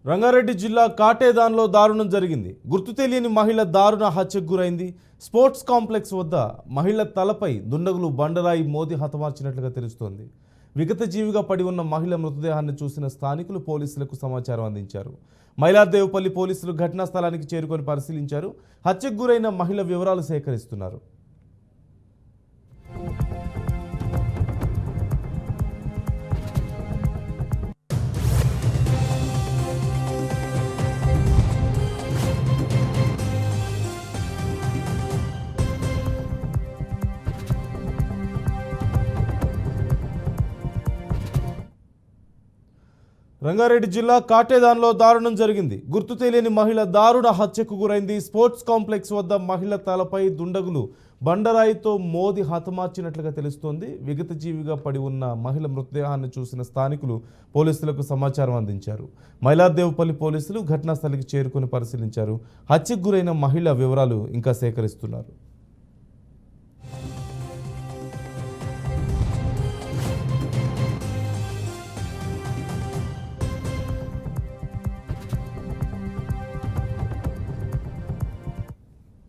రంగారెడ్డి జిల్లా కాటేదాన్లో దారుణం జరిగింది. గుర్తు తెలియని మహిళ దారుణ హత్యకు గురైంది. స్పోర్ట్స్ కాంప్లెక్స్ వద్ద మహిళ తలపై దుండగులు బండరాయి మోది హతమార్చినట్లుగా తెలుస్తోంది. విగత జీవిగా పడి ఉన్న మహిళ మృతదేహాన్ని చూసిన స్థానికులు పోలీసులకు సమాచారం అందించారు. మైలార్దేవపల్లి పోలీసులు ఘటనా స్థలానికి చేరుకొని పరిశీలించారు. హత్యకు గురైన మహిళ వివరాలు సేకరిస్తున్నారు. రంగారెడ్డి జిల్లా కాటేదాన్లో దారుణం జరిగింది. గుర్తు తెలియని మహిళ దారుణ హత్యకు గురైంది. స్పోర్ట్స్ కాంప్లెక్స్ వద్ద మహిళ తలపై దుండగులు బండరాయితో మోది హతమార్చినట్లుగా తెలుస్తోంది. విగత జీవిగా పడి ఉన్న మహిళ మృతదేహాన్ని చూసిన స్థానికులు పోలీసులకు సమాచారం అందించారు. మైలార్దేవపల్లి పోలీసులు ఘటనా స్థలికి చేరుకొని పరిశీలించారు. హత్యకు గురైన మహిళ వివరాలు ఇంకా సేకరిస్తున్నారు.